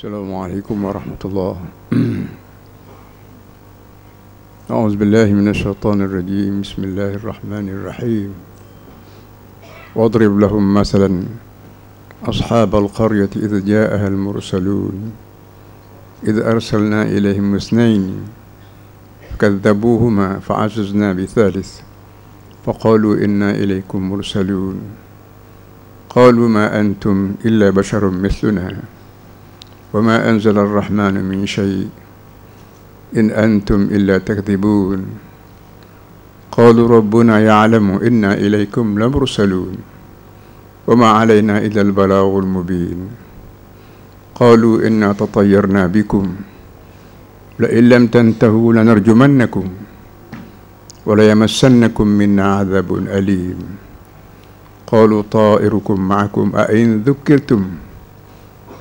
Assalamualaikum warahmatullahi أعوذ بالله من الشيطان الرجيم بسم الله الرحمن الرحيم واضرب لهم مثلا أصحاب القرية إذ جاءها المرسلون إذ أرسلنا إليهم اثنين فكذبوهما فعززنا بثالث فقالوا إنا إليكم مرسلون قالوا ما أنتم إلا بشر مثلنا وما أنزل الرحمن من شيء إن أنتم إلا تكذبون قالوا ربنا يعلم إنا إليكم لمرسلون وما علينا إلا البلاغ المبين قالوا إنا تطيرنا بكم لئن لم تنتهوا لنرجمنكم وليمسنكم منا عذاب أليم قالوا طائركم معكم أئن ذكرتم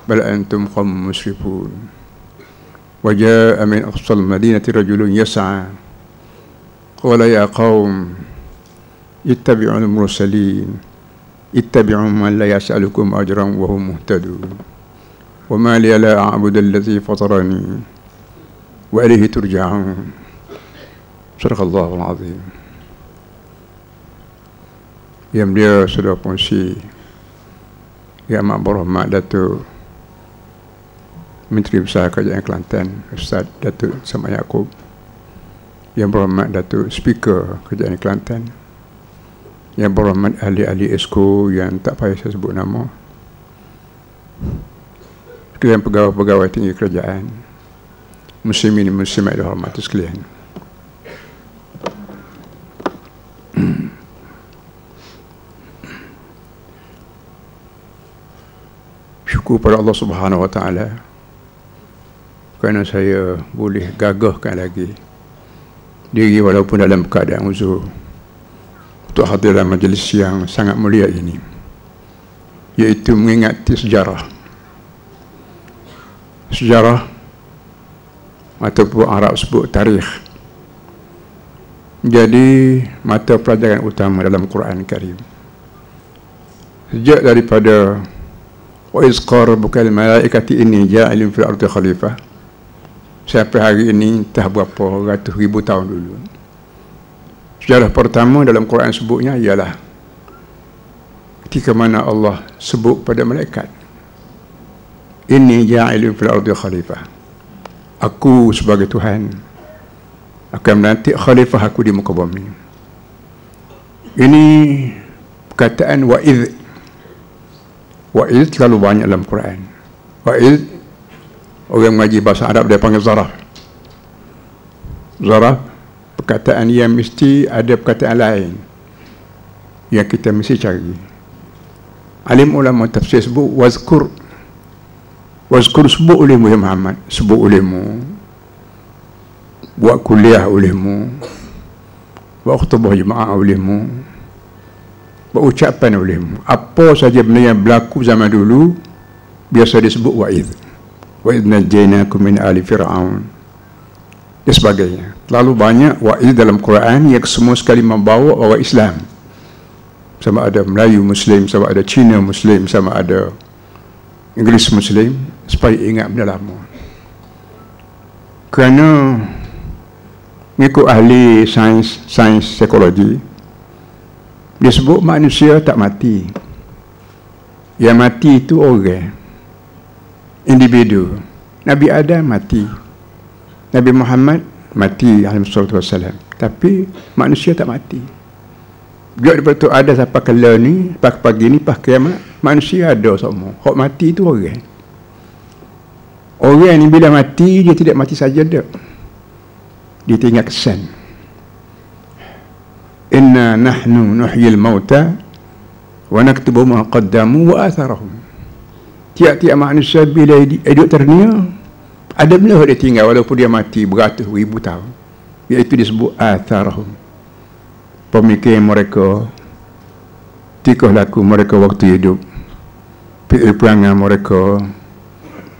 بل أنتم قوم مسرفون وجاء من أقصى المدينة رجل يسعى قال يا قوم اتبعوا المرسلين اتبعوا من لا يسألكم أجرا وهم مهتدون وما لي لا أعبد الذي فطرني وإليه ترجعون صدق الله العظيم. Yang mulia Saudara Pengerusi Yang Amat Berhormat Datuk Menteri Besar Kerajaan Kelantan Ustaz Datuk Samad Yaakob, Yang Berhormat Datuk Speaker Kerajaan Kelantan, Yang Berhormat ahli-ahli ESCO yang tak payah saya sebut nama, sekalian pegawai-pegawai tinggi kerajaan, muslimin muslimat dihormati sekalian. Syukur pada Allah Subhanahu Wa Taala kerana saya boleh gagahkan lagi diri walaupun dalam keadaan uzur untuk hadir dalam majlis yang sangat mulia ini, iaitu mengingati sejarah ataupun Arab sebut tarikh menjadi mata pelajaran utama dalam Quran Karim. Sejak daripada wa izqar bukal malaikati inni ja'ilun fil ardi khalifah sampai hari ini entah berapa ratus ribu tahun dulu. Sejarah pertama dalam Quran sebutnya ialah ketika mana Allah sebut pada malaikat, inni ja'ilun fil ardi khalifah, aku sebagai Tuhan akan melantik khalifah aku di muka bumi. Ini perkataan wa'idh. Wa'idh terlalu banyak dalam Quran. Wa'idh, orang mengaji bahasa Arab dia panggil zaraf. Zaraf, perkataan yang mesti ada perkataan lain yang kita mesti cari. Alim ulama tafsir sebut wazkur. Wazkur sebut olehmu ya Muhammad, sebut olehmu, buat kuliah olehmu, buat khutbah jemaah olehmu, berucapan olehmu. Apa saja benda yang berlaku zaman dulu biasa disebut wa'idh. Wa'idh najaynakum min ali fir'aun dan sebagainya. Terlalu banyak wa'idh dalam Quran yang semua sekali membawa orang Islam, sama ada Melayu Muslim, sama ada Cina Muslim, sama ada Inggeris Muslim, supaya ingat benda lama. Kerana mengikut ahli sains psikologi, dia sebut manusia tak mati. Yang mati itu orang, individu. Nabi Adam mati, Nabi Muhammad mati alaihissalam, tapi manusia tak mati. Juga daripada tu ada sampai kala ni, pagi ni, pas kiamat, manusia ada semua. Hak mati itu orang. Orang ni bila mati, dia tidak mati saja dah, dia tinggal kesan. Inna nahnu nuhyil mauta wa naktubu ma qaddamu wa atharahum. Tiap-tiap manusia bila hidup ternia, ada benda dia tinggal walaupun dia mati beratus ribu tahun, iaitu disebut atharahum. Pemikiran mereka, tingkah laku mereka waktu hidup, perangai mereka,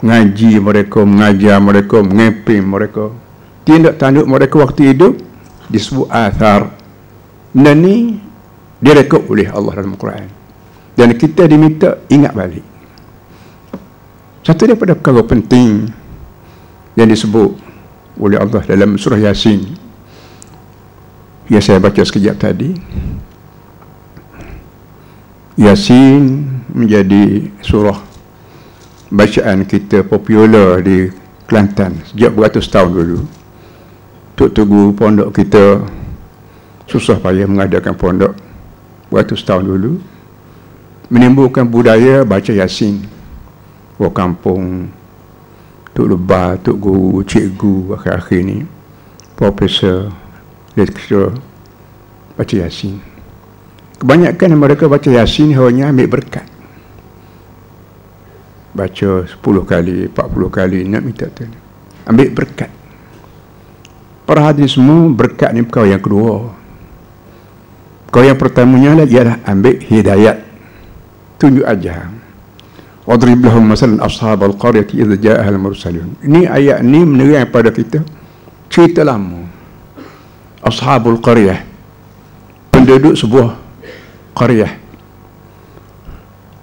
ngaji mereka, mengajar mereka, mengeping mereka, tindak tanduk mereka waktu hidup disebut athar. Dan ni direkod oleh Allah dalam Quran, dan kita diminta ingat balik. Satu daripada perkara penting yang disebut oleh Allah dalam surah Yasin, yang saya baca sekejap tadi. Yasin menjadi surah bacaan kita popular di Kelantan sejak beratus tahun dulu. Tok guru pondok kita susah payah mengadakan pondok beratus tahun dulu, menimbulkan budaya baca Yasin. Orang kampung, tok lebah, tok guru, cikgu akhir-akhir ni, profesor, lecturer baca Yasin. Kebanyakan mereka baca Yasin hanya ambil berkat. Baca 10 kali, 40 kali, nak minta tu. Ambil berkat. Para hadirin semua, berkat ni perkara yang kedua. Perkara yang pertamanya ialah ambil hidayat. Tunjuk ajar. Wadrib lahum masalan ashabal qaryati idza ja'ahal mursalun. Ini ayat ni menerang pada kita cerita lama. Ashabul qaryah, penduduk sebuah qaryah.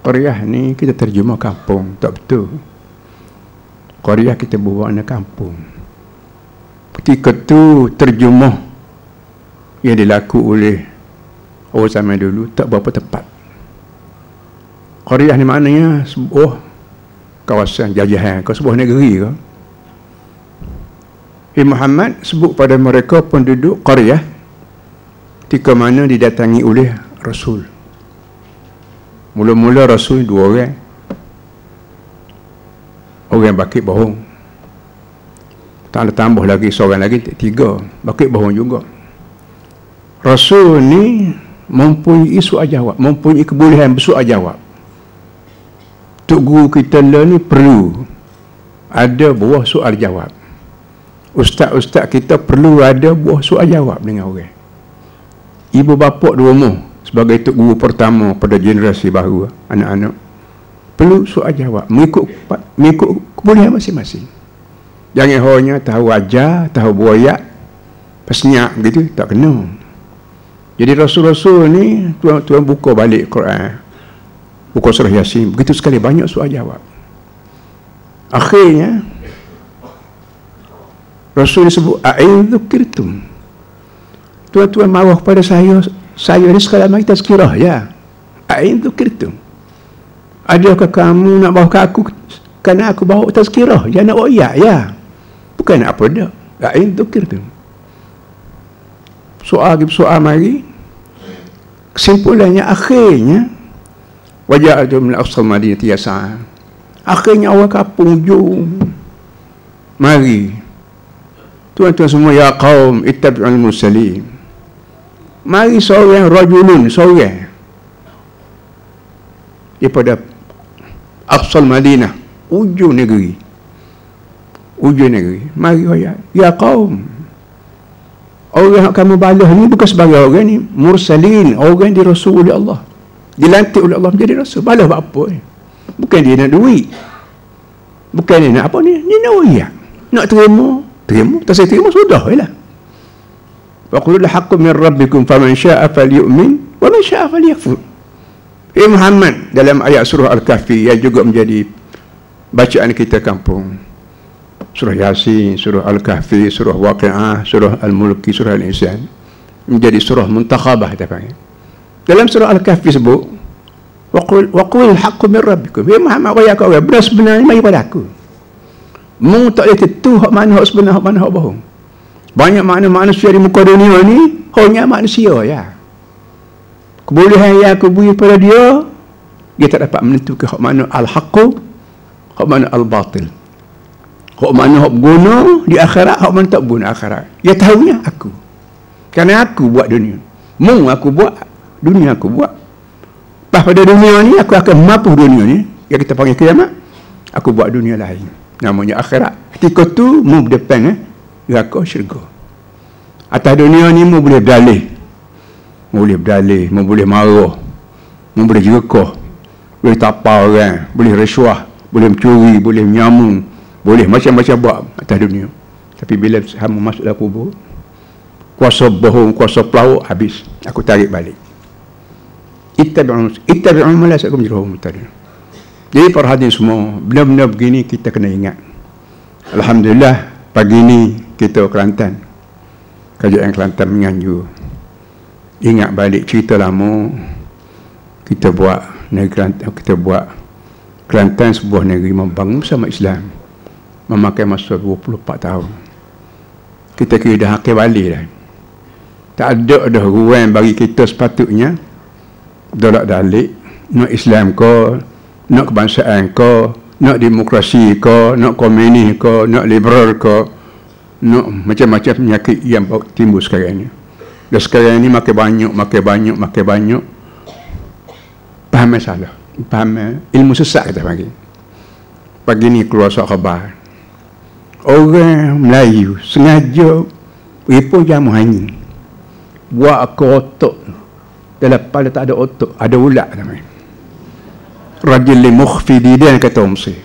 Qaryah ni kita terjemah kampung, tak betul. Qaryah kita bermakna kampung. Ketika tu terjemah yang dilaku oleh orang zaman dulu tak berapa tepat. Qaryah ni maknanya sebuah kawasan jajahan, sebuah negeri ke. Muhammad sebut pada mereka penduduk qaryah ketika mana didatangi oleh Rasul. Mula-mula Rasul 2 orang. Orang bakit bohong. Tak ada tambah lagi seorang lagi, 3. Bakit bohong juga. Rasul ni mempunyai soal jawab, mempunyai kebolehan bersoal jawab. Tok guru kita ni perlu ada buah soal jawab. Ustaz-ustaz kita perlu ada buah soal jawab dengan orang. Ibu bapa di rumah sebagai tok guru pertama pada generasi baru, anak-anak perlu soal jawab mengikut kebolehan masing-masing. Jangan hanya tahu ajar, tahu buayak, pesnyak begitu, tak kena. Jadi Rasul-Rasul ni tuan buka balik Quran, buka surah Yasin, begitu sekali banyak soal jawab. Akhirnya Rasul disebut a'idzukitum. Tuan-tuan marah pada saya ni sekali mari tazkirah ya. A'idzukitum. Adakah kamu nak bawa ke aku kerana aku bawa tazkirah? Ya nak royak ya. Bukan nak apa dak. A'idzukitum. Soal mari. Kesimpulannya akhirnya waja'atu min aqsal madinati yas'a. Akhirnya orang kampung jom mari. Tuan-tuan semua, ya qaum ittabi'ul mursalin. Mari seorang rajulun, seorang daripada aqsal Madinah, ujung negeri. Mari ya qaum. Orang yang kamu balas ni bukan sebagai orang ni mursalin, orang di Rasul oleh Allah, dilantik oleh Allah menjadi Rasul. Balas apa ni? Bukan dia nak duit, bukan dia nak apa ni, dia nak royak, nak terima, tak saya terima sudah lah. Wa qulul haqqu min rabbikum faman syaa'a falyu'min wa man syaa'a falyakfur. Muhammad dalam ayat surah Al-Kahfi yang juga menjadi bacaan kita kampung. Surah Yasin, surah Al-Kahfi, surah Waqi'ah, surah Al-Mulki, surah Al-Insan, menjadi surah muntakhabah kita panggil. Dalam surah Al-Kahfi sebut wa qulul haqqu min rabbikum. Muhammad wahai kau, benar sebenarnya mari pada aku. Mu tak boleh tentu hak mana hak sebenar, hak mana hak bohong. Banyak makna manusia di muka dunia ni hanya manusia ya. Kebolehan yang aku beri pada dia tak dapat menentukan hak mana al-haqqu, hak mana al-batil. Hak mana hak guna di akhirat, hak mana tak guna akhirat. Dia tahunya aku. Kerana aku buat dunia. Mu aku buat, dunia aku buat. Lepas pada dunia ni aku akan mapuh dunia ni, yang kita panggil kiamat. Aku buat dunia lain, namanya akhirat. Ketika tu mu berdepan neraka syurga. Atas dunia ni mu boleh berdalih, mu boleh marah, mu boleh jerkah, boleh tapau orang, boleh rasuah, boleh mencuri, boleh menyamun, boleh macam-macam buat atas dunia. Tapi bila kamu masuk dalam kubur, kuasa bohong, kuasa pelawak habis, aku tarik balik. Ittabi'u ma la yas'akum jirhum tadi. Jadi para hadirin semua, benda-benda begini kita kena ingat. Alhamdulillah, pagi ni kita Kelantan, Kerajaan Kelantan menganjur ingat balik cerita lama. Kita buat negeri Kelantan, kita buat Kelantan sebuah negeri membangun bersama Islam, memakai masa 24 tahun. Kita kira dah akhir balik dah. Tak ada dah ruang bagi kita sepatutnya dolak dalik nak Islam ko, nak kebangsaan ko, nak demokrasi ko, nak komunis ko, nak liberal ko, nak macam-macam penyakit yang timbul sekarang ni. Dan sekarang ni makin banyak faham masalah, faham ilmu sesat kita panggil. Pagi ni keluar surat khabar, orang Melayu sengaja ripu jamu hanying buat otak dalam kepala tak ada otak, ada ulat namanya. Rajul li mukhfidi, dia kata Umsi,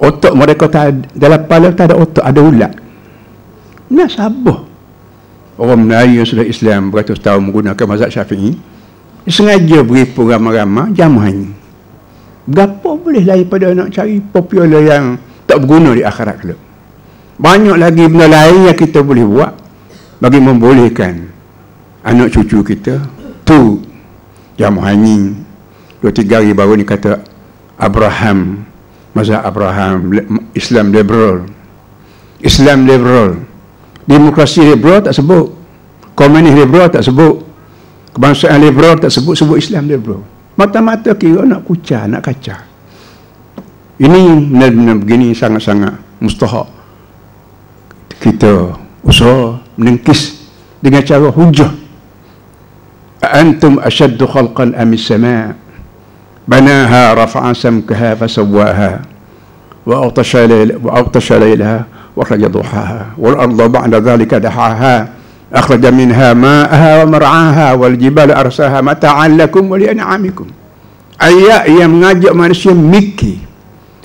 otak mereka tak, dalam kepala tak ada otak, ada ulat. Nak sabar orang Melayu yang sudah Islam beratus tahun menggunakan mazhab Syafi'i sengaja beri ramai-ramai jamuan. Berapa boleh lain pada nak cari popular yang tak berguna di akhirat kelak. Banyak lagi benda lain yang kita boleh buat bagi membolehkan anak cucu kita tu jamuan. 2-3 hari baru ni kata Abraham, mazhab Abraham, Islam liberal, demokrasi liberal tak sebut, komunis liberal tak sebut, kebangsaan liberal tak sebut Islam liberal. Mata-mata kira nak kucah, nak kacau. Ini benar-benar begini sangat-sangat mustahak kita usaha menengkis dengan cara hujah. Antum ashaddu khalqan amis sama' banaha rafa'a samkaha fasawwaha wa awtasha laylaha wa akhraja duhaha wal arda ba'da dhalika dahaha akhraja minha ma'aha wa mar'aha wal jibala arsaha mata'an lakum wa li'an'amikum. Ayat yang mengajak manusia mikir,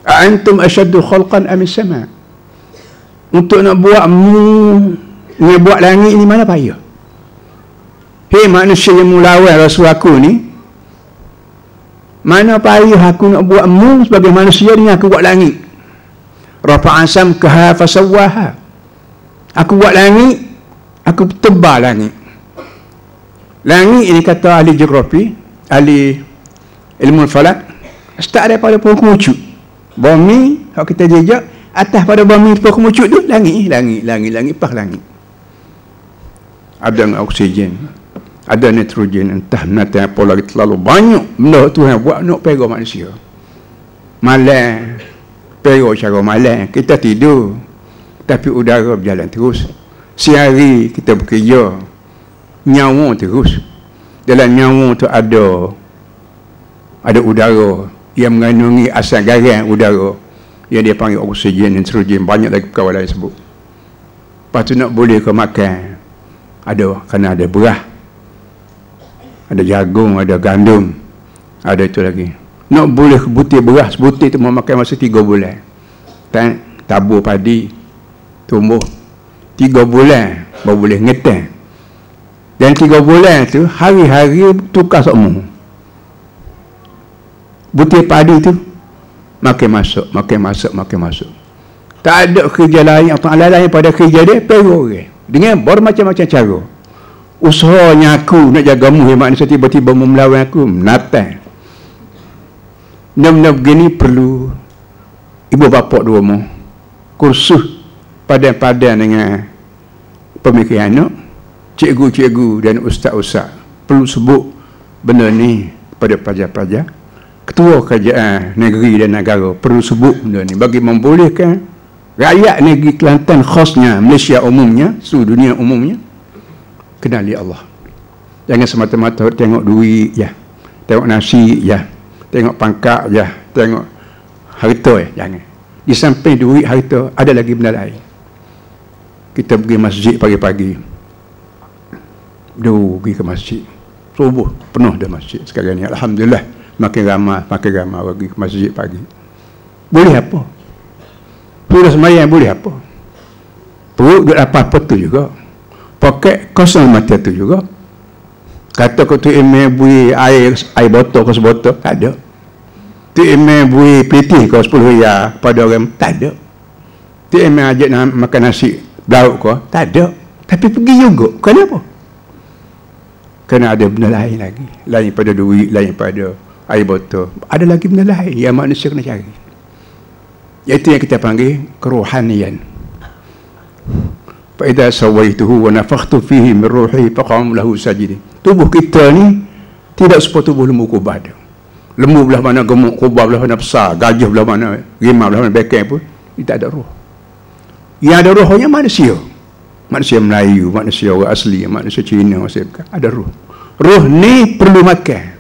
antum ashaddu khalqan amis sama', untuk nak buat langit ni mana payah. Hei manusia yang melawan Rasul aku ni, mana payah aku nak buat sebagai manusia ni, aku buat langit. Rafa'a samkaha fasawwaha, aku buat langit, aku tebal langit. Langit ini kata ahli geografi, ahli ilmu falak, start daripada pohon kemucuk. Bumi, kalau kita jejak, atas pada bumi pohon kemucuk tu, langit, pas langit. Ada oksigen, ada nitrogen, entah nanti apa lagi, terlalu banyak benda Tuhan buat nak pera manusia. Malam, pera cara malam, kita tidur, tapi udara berjalan terus. Sehari kita bekerja, nyawa terus. Dalam nyawa tu ada udara yang mengandungi asam garam udara yang dia panggil oksigen, nitrogen, banyak lagi perkara lain sebut. Lepas tu nak boleh ke makan, kena ada beras, ada jagung, ada gandum, ada itu lagi. Nak boleh butir beras, butir tu memakan masa 3 bulan. Tabur padi, tumbuh 3 bulan baru boleh ngetan. Dan 3 bulan tu hari-hari tukar semua. Butir padi tu makin masuk. Tak ada kerja lain atau lain pada kerja dia, pergi dengan bermacam-macam cara. Usahanya aku nak jaga mu, manusia tiba-tiba melawan aku, menatang. Benda-benda begini perlu ibu bapa dua mu kursus padan-padan dengan pemikiran anak, cikgu-cikgu dan ustaz-ustaz perlu sebut benda ni pada pelajar-pelajar. Ketua kerajaan negeri dan negara perlu sebut benda ni bagi membolehkan rakyat negeri Kelantan khasnya, Malaysia umumnya, seluruh dunia umumnya kenali Allah. Jangan semata-mata tengok duit je, tengok nasi je, tengok pangkat je, tengok harta je. Jangan. Di samping duit, harta, ada lagi benda lain. Kita pergi masjid pagi-pagi, pergi ke masjid subuh, penuh dah masjid sekarang ni. Alhamdulillah, makin ramai pergi ke masjid pagi. Boleh apa? Sudah semayang boleh apa? Perut duduk apa-apa tu juga, poket kosong mata tu juga. Kata ketua email beri air botol ke sebotol, tak ada. Tu email bui pelitih kau 10 riyal pada orang, tak ada. Tu email ajak nak makan nasi lauk kau, tak ada. Tapi pergi juga. Kenapa? Kerana ada benda lain lagi. Lain pada duit, lain pada air botol. Ada lagi benda lain yang manusia kena cari. Iaitu yang kita panggil kerohanian. Fa idza sawaituhu wa nafakhtu fihi min ruhi faqam lahu sajidin. Tubuh kita ni tidak seperti tubuh lembu kubah. Lembu belah mana gemuk, kubah belah mana besar, gajah belah mana, rimau belah mana, bekeng pun, dia tak ada roh. Yang ada rohnya manusia. Manusia Melayu, manusia orang asli, manusia Cina, ada roh. Roh ni perlu makan.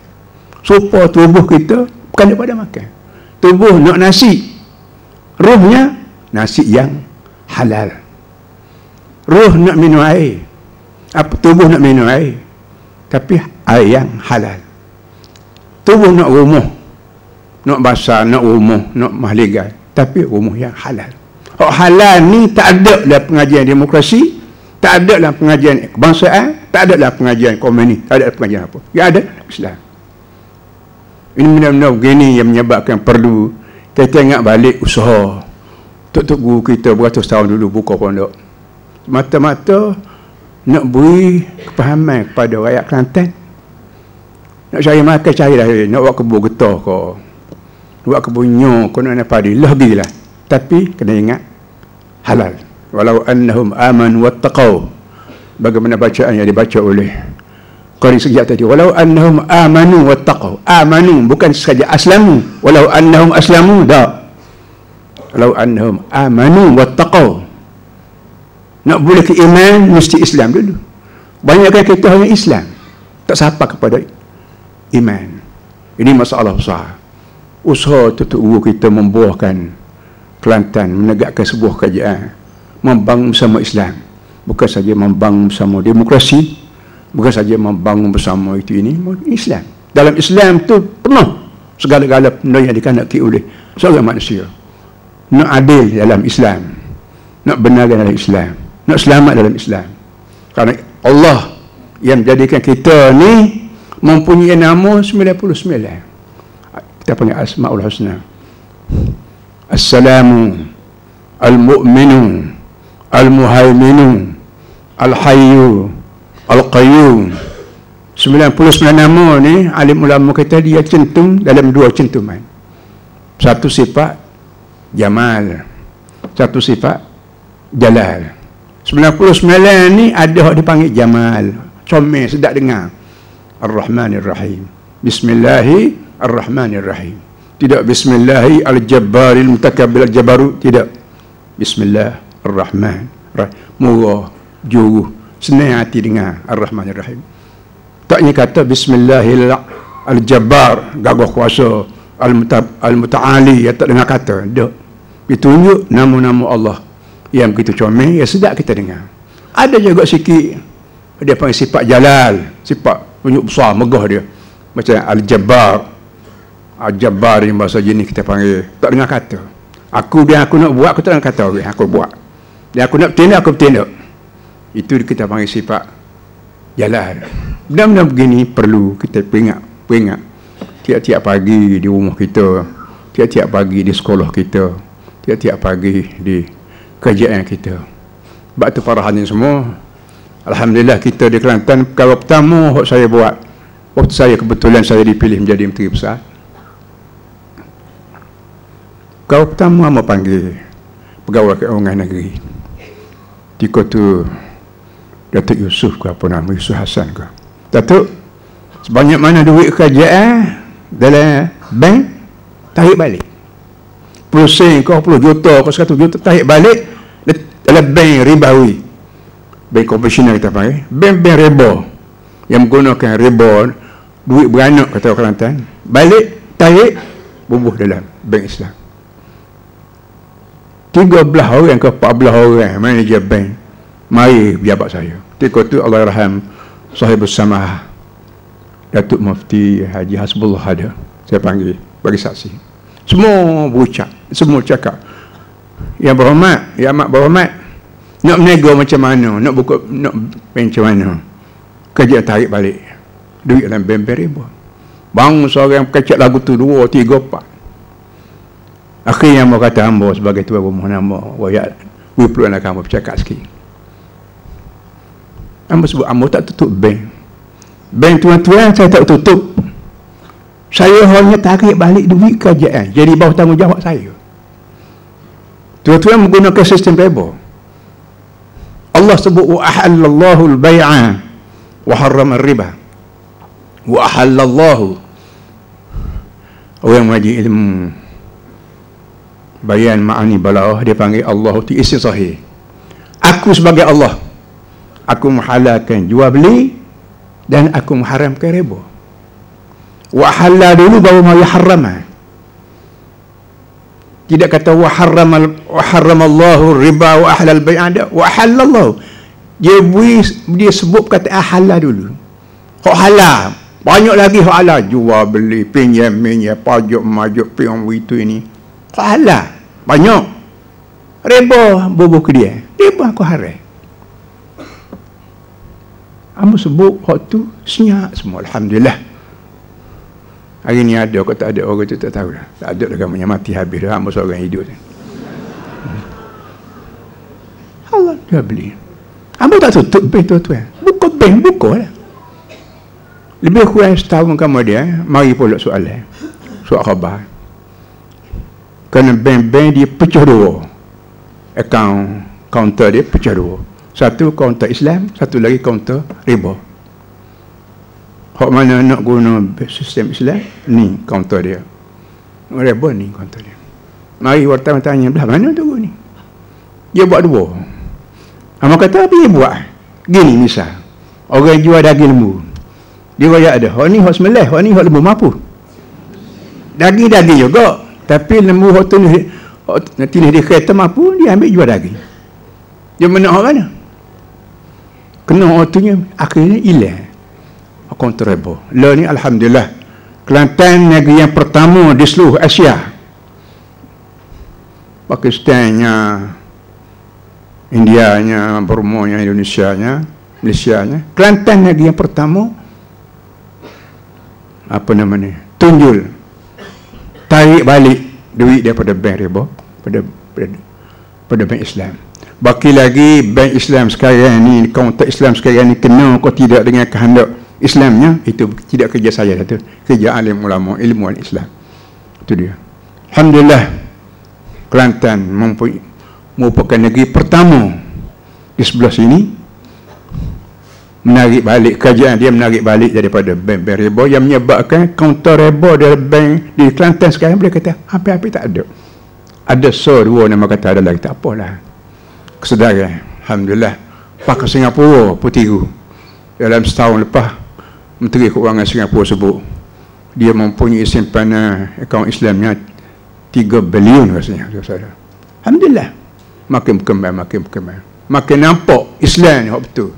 Supaya tubuh kita bukan daripada makan. Tubuh nak nasi. Rohnya nasi yang halal. Roh nak minum air. Tubuh nak minum air. Tapi air yang halal. Tubuh nak rumah, nak basah, nak rumah, nak mahligai, tapi rumah yang halal. Oh, halal ni tak ada dalam pengajian demokrasi, tak ada dalam pengajian kebangsaan, tak ada dalam pengajian komunis, tak ada dalam pengajian apa. Yang ada Islam. Ini benar-benar begini yang menyebabkan perlu kita ingat balik usaha. Tok guru kita beratus tahun dulu buka pondok. Mata-mata nak beri kepahaman kepada rakyat Kelantan. Nak cari makan, carilah. Nak buat kebun getah ke, buat kebun nyo ke, nak padi, lah. Tapi kena ingat halal. Walau annahum amanu wattaqau. Bagaimana bacaan yang dibaca oleh qari sejak tadi. Walau annahum amanu wattaqau. Amanu bukan saja aslamu. Walau annahum aslamu, tak. Walau annahum amanu wattaqau. Nak boleh ke iman, mesti Islam dulu. Banyakkan kita hanya Islam, tak sapa kepada iman. Ini masalah besar. Usaha tutup kita membuahkan Kelantan, menegakkan sebuah kerajaan, membangun bersama Islam, bukan saja membangun bersama demokrasi, bukan saja membangun bersama itu ini Islam. Dalam Islam tu penuh segala-gala benda yang dikehendaki oleh seorang manusia. Nak adil dalam Islam, nak benar dalam Islam, nak selamat dalam Islam. Karena Allah yang menjadikan kita ni mempunyai nama 99. Kita panggil Asmaul Husna. Assalamu, Al-Mu'minu, Al-Muhaiminu, Al-Hayyu, Al-Qayyum. 99 nama ni alim ulama kita dia centum dalam dua centuman. Satu sifat Jamal, satu sifat Jalal. 99 ni ada yang dipanggil Jamal, comel, sedap dengar. Ar-Rahmanir-Rahim. Bismillahirrahmanirrahim. Tidak Bismillahi al-Jabbaril Mutakabbir al-Jabaru, tidak. Bismillahirrahman. Murah, juruh, senang hati dengar. Ar-Rahmanir-Rahim. Taknya kata Bismillahil al-Jabbar, gagah kuasa, al-Muta'ali, yang tak dengar kata. Tak. Ditunjuk nama-nama Allah yang begitu comel, yang sedap kita dengar. Ada juga sikit dia panggil sifat Jalal, sifat tunjuk besar, megah dia. Macam Al-Jabbar. Al-Jabbar ni bahasa jenis kita panggil, tak dengar kata. Aku nak buat, aku tak dengar kata, aku buat. Dan aku nak bertindak, aku bertindak. Itu kita panggil sifat Jalal. Benda-benda begini perlu kita peringat tiap-tiap pagi di rumah kita, tiap-tiap pagi di sekolah kita, tiap-tiap pagi di kerjaan kita. Sebab tu para hadirin semua, alhamdulillah kita di Kelantan, perkara pertama yang saya buat waktu saya kebetulan saya dipilih menjadi Menteri Besar, perkara pertama mau panggil pegawai keuangan negeri. Ketika tu Datuk Yusuf ke apa nama, Yusuf Hassan ke, Datuk, sebanyak mana duit kerajaan dalam bank, tarik balik 10 sen ke 10 juta ke 100 juta, tarik balik dalam bank ribawi, bank konvensional kita panggil, bank riba yang menggunakan riba, duit beranak kata orang Kelantan, balik tarik bubuh dalam bank Islam. 13 orang ke 14 orang manager bank mari pejabat saya. Ketika itu Allahyarham Sahibus Samah Datuk Mufti Haji Hasbullah ada, saya panggil bagi saksi. Semua berucap, semua cakap, yang berhormat, yang amat berhormat, nak menego macam mana, nak buka, nak macam mana, kerja tarik balik duit dalam bank riba. Bang seorang kecek lagu tu 2, 3, 4 Akhirnya hamba kata hamba sebagai tuan rumah nama wayak perlu nak hamba bercakap sikit. Hamba sebut hamba tak tutup bank. Bank tuan-tuan saya tak tutup. Saya hanya tarik balik duit kerajaan. Jadi bawah tanggungjawab saya. Tuan-tuan menggunakan sistem riba. Allah sebut wa ahallallahu al-bai'a wa harrama riba. Wa ahallallahu. Orang mengaji ilmu bayan ma'ani balawah dia panggil Allah tu isim sahih. Aku sebagai Allah, aku menghalalkan jual beli dan aku mengharamkan riba. Wa halal dulu baru mau harrama. Tidak kata wa harramallahu riba wa ahlal bai'a, wa halallahu. Dia sebut kata halal dulu. Hak halal. Banyak lagi hak halal, jual beli, pinjam minjam, pajak majuk, pion itu ini. Hak halal. Banyak. Riba bubuh ke dia. Riba aku haram. Amba sebut hak tu senyap semua, alhamdulillah. Hari ni ada kau tak ada, orang tu tak tahu dah. Tak ada dah kamu mati habis dah, hamba seorang hidup. Allah dia beli. Hamba tak tutup bank tuan-tuan. Buka bank, buka lah. Lebih kurang setahun kemudian, mari pula soalan. Soal khabar. Kerana bank-bank dia pecah dua. Kaunter dia pecah dua. Satu kaunter Islam, satu lagi kaunter riba. Hak mana nak guna sistem Islam, ni kaunter dia. Riba ni kaunter dia. Mari wartawan tanya, belah mana tu ni? Dia buat dua. Hamba kata, apa dia buat? Gini misal. Orang jual daging lembu. Dia royak ada. Hak ni hak semelih, hak ni hak lembu mampu. Daging-daging juga. Tapi lembu hak tu nanti dia kereta mampu, dia ambil jual daging. Dia mana hak mana? Kena hak tu akhirnya hilang. Kaunter riba. Lah ni alhamdulillah. Kelantan negeri yang pertama di seluruh Asia. Pakistannya, Indianya, Burmanya, Indonesianya, Malaysianya. Kelantan negeri yang pertama apa namanya? Tunjul. Tarik balik duit daripada bank riba pada bank Islam. Baki lagi bank Islam sekarang ni, kaunter Islam sekarang ni kena kau tidak dengan kehendak Islamnya, itu tidak kerja saya satu, kerja alim ulama ilmuwan Islam. Itu dia. Alhamdulillah Kelantan merupakan negeri pertama di sebelah sini menarik balik kerajaan dia, menarik balik daripada bank riba yang menyebabkan kaunter riba dari bank di Kelantan sekarang boleh kata hampir-hampir tak ada. Ada dua nama kata ada lagi, tak apalah. Kesedaran alhamdulillah. Pakai Singapura pun tiru. Dalam setahun lepas Menteri Keuangan Singapura sebut dia mempunyai simpanan akaun Islamnya 3 bilion rasanya. Alhamdulillah. Makin berkembang, makin nampak Islam ni betul.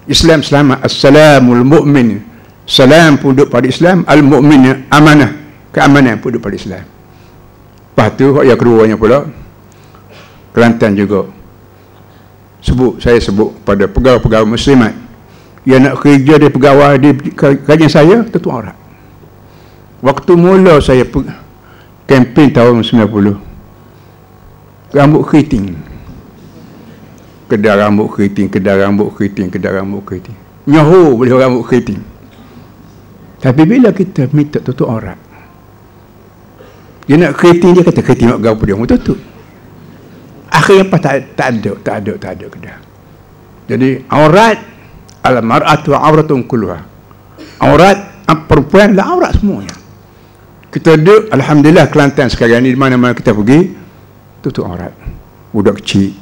Islam selamat. Assalamul mu'min. Salam pun duduk pada Islam. Al-mu'min amanah. Keamanan pun duduk pada Islam. Lepas tu yang keduanya pula Kelantan juga saya sebut pada pegawai-pegawai muslimat yang nak kerja di pegawai di kerajaan saya, tentu orang. Waktu mula saya kempen tahun 90, rambut keriting. Kedai rambut keriting. Nyahu boleh rambut keriting. Tapi bila kita minta tutup orang, dia nak keriting, dia kata keriting nak gapo dia mau tutup. Akhirnya tak ada kedai. Jadi aurat al-mar'atu auratun kulluha. Aurat perempuan lah aurat semuanya. Kita duduk alhamdulillah Kelantan sekarang ni di mana-mana kita pergi tutup aurat. Budak kecil,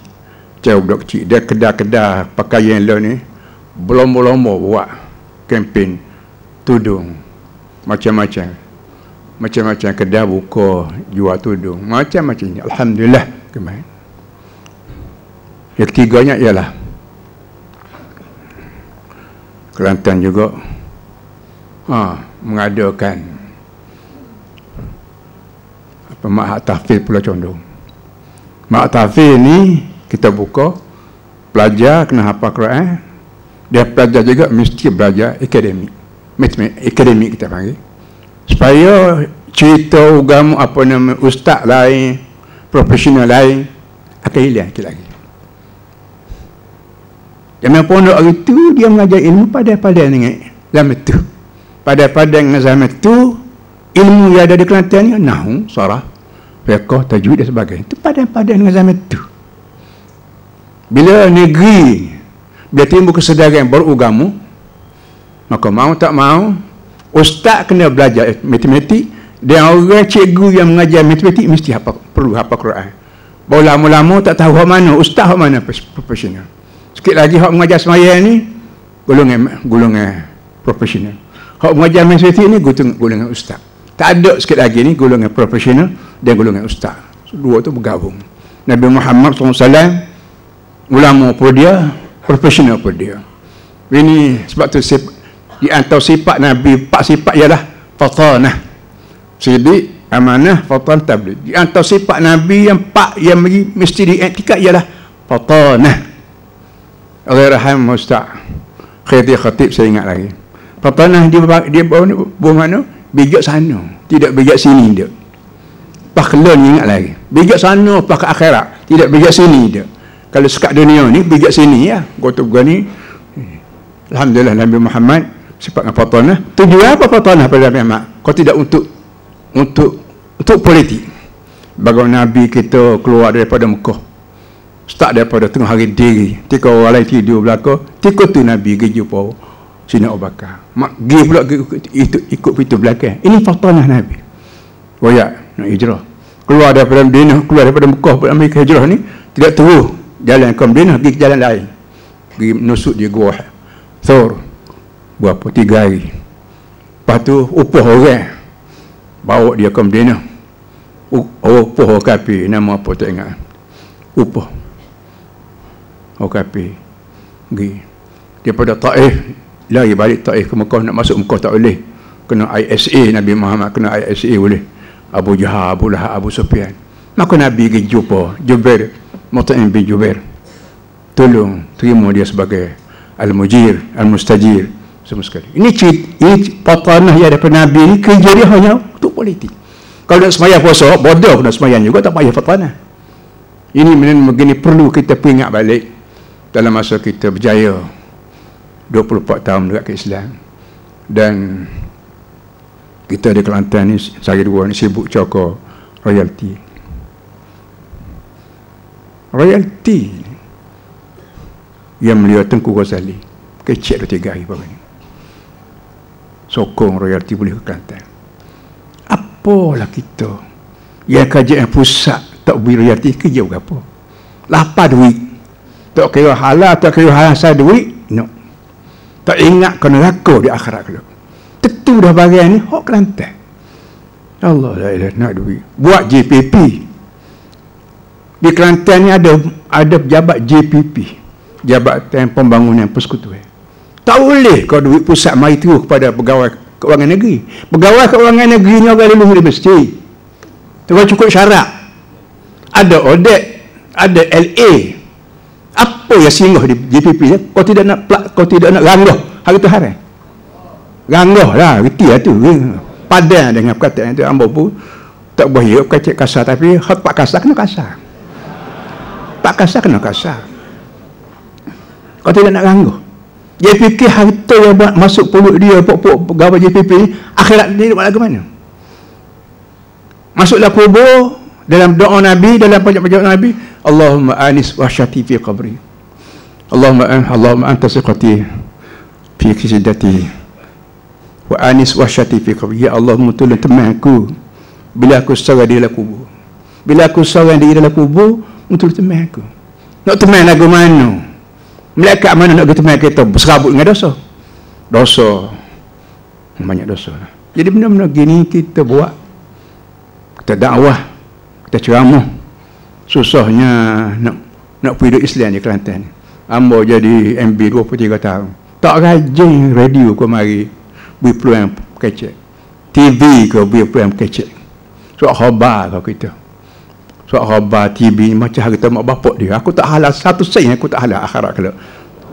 budak kecil dia kedai-kedai pakaian lah ni berlomba-lomba buat kempen tudung macam-macam kedai buka jual tudung macam-macam ni alhamdulillah. Yang ketiganya ialah Kelantan juga mengadakan Ma'had Tahfiz Pulau Condong. Ma'had Tahfiz ni kita buka, pelajar kena hafal Quran, dia pelajar juga mesti belajar akademik, akademik kita panggil, supaya cerita agama apa nama ustaz lain, profesional lain akan hilang lagi. Zaman pondok hari tu dia mengajar ilmu pada dengan zaman tu. Pada dengan zaman tu ilmu yang ada di Kelantan ni nahwu, saraf, fiqh, tajwid dan sebagainya. Itu pada dengan zaman tu. Bila negeri bila timbul kesedaran beragama, maka mau tak mau ustaz kena belajar matematik, dan orang cikgu yang mengajar matematik mesti perlu hafal Quran. Baru lama-lama tak tahu hak mana ustaz, hak mana profesional. Sikit lagi hak mengajar sembahyang ni golongan profesional. Hak mengajar matematik ni golongan ustaz. Tak ada sikit lagi ni golongan profesional dan golongan ustaz. Dua tu bergabung. Nabi Muhammad SAW ulama pun dia, profesional pun dia. Ini sebab tu di antara sifat Nabi, 4 sifat ialah fatanah, sidik, amanah, fatan, tabligh. Di antara sifat Nabi yang 4 yang mesti diiktikad ialah fatanah. Allahyarham Ustaz Khairi Khatib, saya ingat lagi. Fatanah dia bawa mana? Bijak sana, tidak bijak sini dia. Paklan ingat lagi. Bijak sana, pak akhirat, tidak bijak sini dia. Kalau sekat dunia ni bijak sini ya. Gua ni alhamdulillah Nabi Muhammad sifat dengan fatanah. Tujuan apa fatanah pada Nabi Muhammad? Kau tidak untuk politik. Bagaimana Nabi kita keluar daripada Mekah, start daripada tengah hari diri, ketika orang lain tidur belakang, ketika tu Nabi pergi jumpa Sina Abu Bakar, pergi pula ikut pintu belakang. Ini fatanah Nabi. Royak nak hijrah, keluar daripada Madinah, keluar daripada Mekah, pergi ke hijrah ni tidak terus jalan ke Madinah, pergi ke jalan lain, pergi menusuk di Gua Thor berapa 3 hari. Lepas tu upah orang bawa dia ke Madinah. Upah orang kafir, nama apa tak ingat. Upah orang kafir pergi daripada Taif, lari balik Taif ke Mekah. Nak masuk Mekah tak boleh, kena ISA. Nabi Muhammad kena ISA boleh. Abu Jahal, Abu Lahab, Abu Sufyan. Maka Nabi pergi jumpa Jubair, Mut'im bin Jubair, tolong terima dia sebagai Al-Mujir, Al-Mustajir, semua sekali. Ini fatanah yang daripada Nabi ni, kerja dia hanya untuk politik. Kalau nak semayang puasa, bodoh nak semayang juga, tak payah fatanah. Ini begini perlu kita ingat balik dalam masa kita berjaya 24 tahun dekat ke Islam. Dan kita di Kelantan ni, saya dua ni sibuk cakap royalty. Royalty yang beliau Tengku Ghazali kecil 2-3 hari baru ni sokong royalty boleh ke Kelantan. Apalah kita yang kajian pusat tak beri royalty, kerja berapa? Lapar duit, tak kira halal, tak kira hasil duit, no. Tak ingat ke neraka di akhirat kelak. Tentu dah bagian ni hak Kelantan. Allah la ilaha nak duit. Buat JPP. Di Kelantan ni ada pejabat JPP, Jabatan Pembangunan Persekutuan. Tak boleh kau duit pusat mari terus kepada pegawai kewangan negeri. Pegawai kewangan negeri ni orang lulus universiti. Terus cukup syarat. Ada audit, ada LA. Apa yang singgah di JPP ni? Kau tidak nak ranggah hari tu hari. Ranggah lah, reti lah tu. Padan dengan perkataan itu. Ambo pun tak boleh kata kasar, tapi hak pak kasar kena kasar. Pak kasar kena kasar. Kau tidak nak ranggah. JPP harta yang masuk pulut dia, pokok pegawai JPP ni, akhirat dia buat lagu mana? Masuklah kubur, dalam doa Nabi, dalam pajak-pajak Nabi, Allahumma anis wahsyati fi qabri, Allahumma anta siqati fi kisidati, wa anis wahsyati fi qabri. Ya Allah, tolong temanku bila aku seorang di dalam kubur. Bila aku seorang di dalam kubur, tolong temanku. Nak teman lagu mana? Malaikat mana nak teman kita berserabut dengan dosa? Dosa, banyak dosa. Jadi benda-benda gini kita buat, kita dakwah, kita ceramah. Susahnya nak pergi Islam di Kelantan. Ambo jadi MB 23 tahun. Tak rajin radio kau mari beri peluang kecek. TV kau beri peluang kecek. Suat khabar kau kita. Suat khabar TV macam harta mak bapak dia. Aku tak halal satu sen, aku tak halal akhirat kalau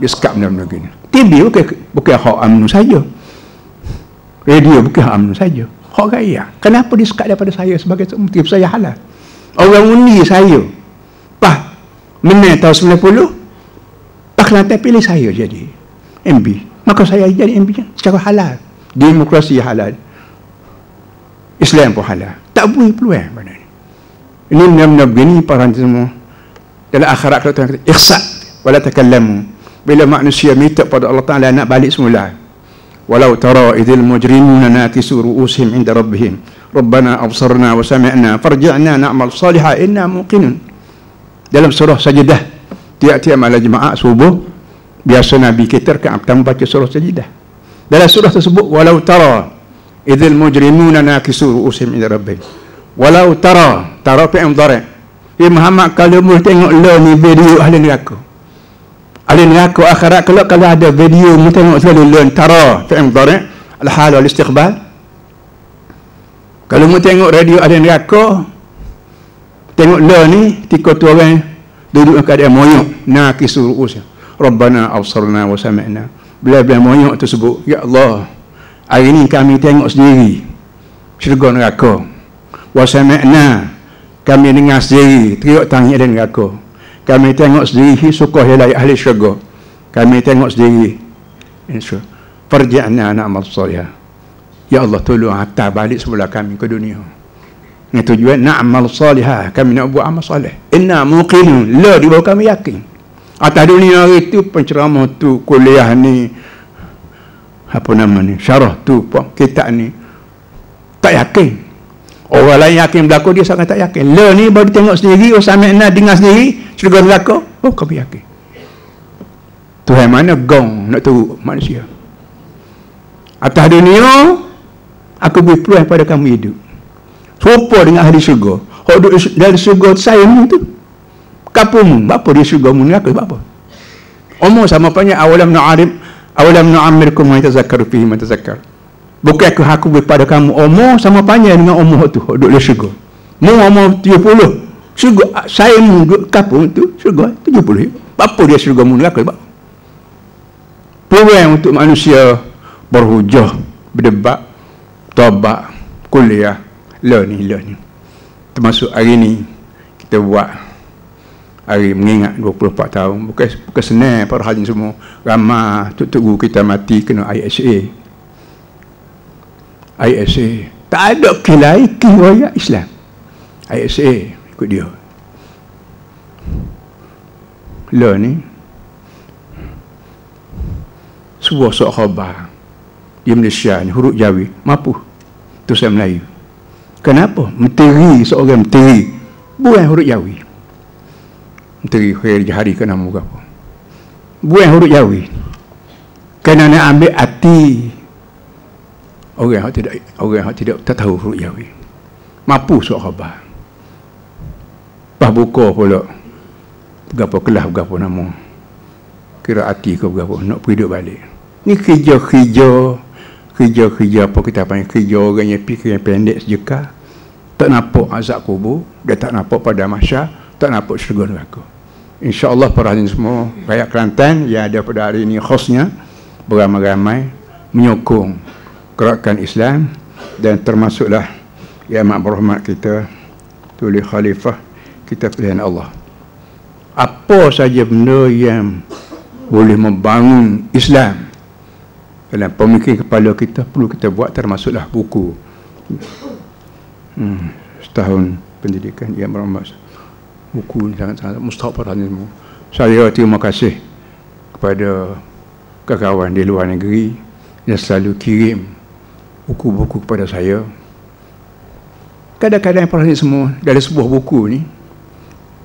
dia sekap benda-benda gini. TV bukan hak UMNO saja. Radio bukan hak UMNO saja. hak raya. Kenapa dia sekat daripada saya sebagai menteri saya halal? Orang undi saya. Menang tahun 90, Pak Kelantan pilih saya jadi MB. Maka saya jadi MB secara halal. Demokrasi halal. Islam pun halal. Tak boleh peluang pada ni. Ini benar-benar begini para semua. Dalam akhirat kalau Tuhan kata, ikhsa' wala takallamu. Bila manusia minta pada Allah Ta'ala nak balik semula. Walau tara idhil mujrimuna nakisu ru'usihim inda rabbihim. Rabbana absarna wa sami'na farji'na na'mal salihah inna muqinun. Dalam surah Sajidah, tiap-tiap malam jemaah subuh, biasa Nabi kita pertama baca surah Sajidah. Dalam surah tersebut, walau tara idhil mujrimuna nakisu ru'usihim inda rabbihim. Walau tara fi'il mudhari'. Ya Muhammad, kalau mu tengok ni video ahli neraka. Ahli neraka akhirat kalau ada video mu tengok selalu tara fi'il mudhari' al-hal wal istiqbal. Kalau mu tengok radio ahli neraka, tengok ni tika tu orang duduk keadaan moyok, nakisu ru'us. Rabbana absarna wa sami'na. Bila moyok tersebut, ya Allah, hari ni kami tengok sendiri syurga neraka. Wa sami'na, kami dengar sendiri teriak tangis dan neraka. Kami tengok sendiri suka hilai ahli syurga. Kami tengok sendiri farji'na na'mal salihah. Ya Allah, tolong hantar balik semula kami ke dunia. Dengan tujuan na'mal salihah, kami nak buat amal salih. Inna muqinun, la di bawah kami yakin. Atas dunia hari tu penceramah tu, kuliah ni, apa nama ni, syarah tu, kitab ni, tak yakin. Orang lain yakin berlaku, dia sangat tak yakin. Le ni baru tengok sendiri, Usami'na dengar sendiri, syurga neraka, kami yakin. Tuhan mana gong nak tahu manusia. Atas dunia, aku beri peluang pada kamu hidup. Serupa dengan ahli syurga. Hak duduk dari syurga saya ni tu. Kapumu, apa dia syurga mu neraka, apa? Umur sama panjang, awalam nu'amirkum ma yatazakkaru fihi man tazakkar. Bukan aku beri pada kamu umur sama panjang dengan umur tu, duduk di syurga. Mu umur 70, syurga saya mu duduk kapung tu, syurga 70. Apa dia syurga mu neraka, apa? Peluang untuk manusia berhujah, berdebat, taubat, kuliah, learning. Termasuk hari ni kita buat hari mengingat 24 tahun. Bukan senang para hadirin semua. Ramai tok guru kita mati kena ISA. Tak ada kilai riwayat Islam. ISA ikut dia. Ni sebuah surat khabar di Malaysia ni, huruf Jawi, mampu tulisan Melayu. Kenapa? Seorang menteri buang huruf Jawi. Menteri Khair Jahari ke nama apa? Buang huruf Jawi. Kena nak ambil hati orang yang tidak tahu huruf Jawi. Mampu surat khabar. Pas buka pula berapa kelas, berapa nama, kira hati ke berapa, nak pergi duduk balik. Ni kerja apa kita panggil, kerja orang yang fikir yang pendek sejeka. Tak nampak azab kubur, dia tak nampak pada mahsyar, tak nampak syurga neraka. InsyaAllah para hadirin semua, rakyat Kelantan yang ada pada hari ini khasnya beramai-ramai menyokong gerakan Islam, dan termasuklah yang amat berhormat kita Tuli Khalifah kita pilihan Allah. Apa saja benda yang boleh membangun Islam dalam pemikiran kepala kita perlu kita buat, termasuklah buku setahun pendidikan yang berhormat. Buku ni sangat-sangat mustahak para hadirin semua. Saya terima kasih kepada kawan di luar negeri yang selalu kirim buku-buku kepada saya. Kadang-kadang para hadirin semua, dari sebuah buku ni,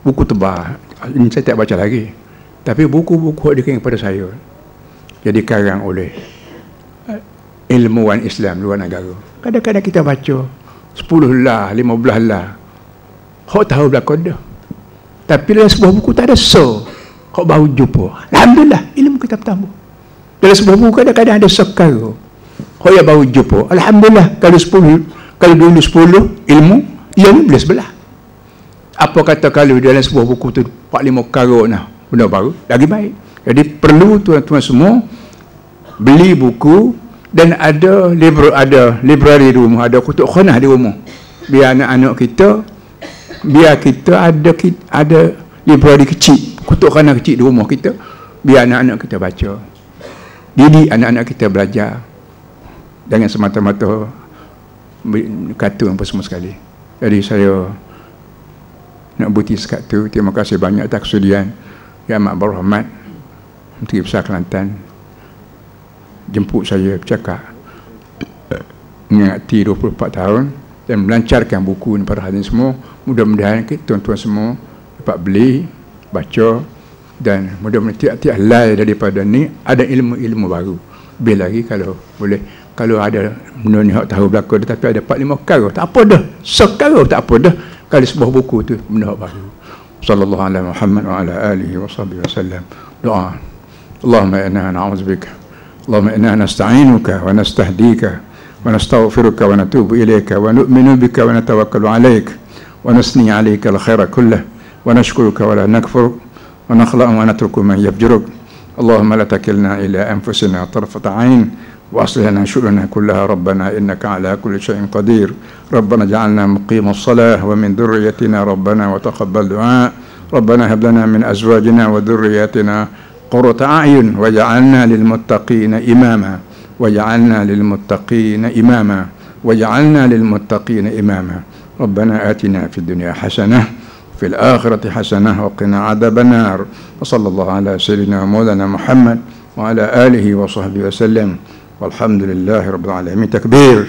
buku tebal, ini saya tak baca lagi, tapi buku-buku yang dikirim kepada saya jadi karang oleh ilmuwan Islam luar negara. Kadang-kadang kita baca 10 lah, 15 lah, hok tahu belakang dah. Tapi dalam sebuah buku tak ada hok baru jumpa. Alhamdulillah, ilmu kita bertambah. Dalam sebuah buku kadang-kadang ada sekara, hok yang baru jumpa. Alhamdulillah, kalau dulu 10 ilmu, yang boleh sebelah. Apa kata kalau dalam sebuah buku tu 4-5 karut nah, benda baru, lagi baik. Jadi perlu tuan-tuan semua beli buku Dan ada library di rumah, ada kutubkhanah di rumah. Biar anak-anak kita, biar kita ada library kecil, kutubkhanah kecil di rumah kita, biar anak-anak kita baca. Didik anak-anak kita belajar. Jangan semata-mata kartun apa semua sekali. Jadi saya nak buti sekat tu. Terima kasih banyak atas kesudian Yang Amat Berhormat Menteri Besar Kelantan jemput saya bercakap mengingati 24 tahun dan melancarkan buku ini pada hari ini semua. Mudah-mudahan tuan-tuan semua dapat beli, baca, dan mudah-mudahan tiap-tiap helai daripada ni ada ilmu-ilmu baru. Lebih lagi kalau boleh, kalau ada benda ni tahu belakang tapi ada 4-5 perkara, tak apa dah, sekarang tak apa dah, kalau sebuah buku tu benda baru. Sallallahu alaihi Muhammad wa ala alihi wa sahbihi wasallam. Doa. Allahumma inna na'udzubika, Allahumma inna nasta'inuka wa nastahdika wa nastaghfiruka wa natubu ilayka wa nu'minu bika wa natawakkalu alayk wa nusni alayka al-khaira kullah wa nashkuruka wa la nakfuruk wa nakhla'u wa natruku man yafjuruk. Allahumma la takilna ila anfusina tarfata 'ain wa aslih lana syu'unana kullaha rabbana innaka 'ala kulli syai'in qadir. Rabbana ja'alna muqimas salah wa min dhurriyyatina rabbana wa taqabbal du'a. Rabbana hab lana min azwajina wa dhurriyyatina قرة أعين وجعلنا للمتقين إماما وجعلنا للمتقين إماما وجعلنا للمتقين إماما. ربنا آتنا في الدنيا حسنة في الآخرة حسنة وقنا عذاب النار. وصلى الله على سيدنا مولانا محمد وعلى آله وصحبه وسلم والحمد لله رب العالمين. تكبير.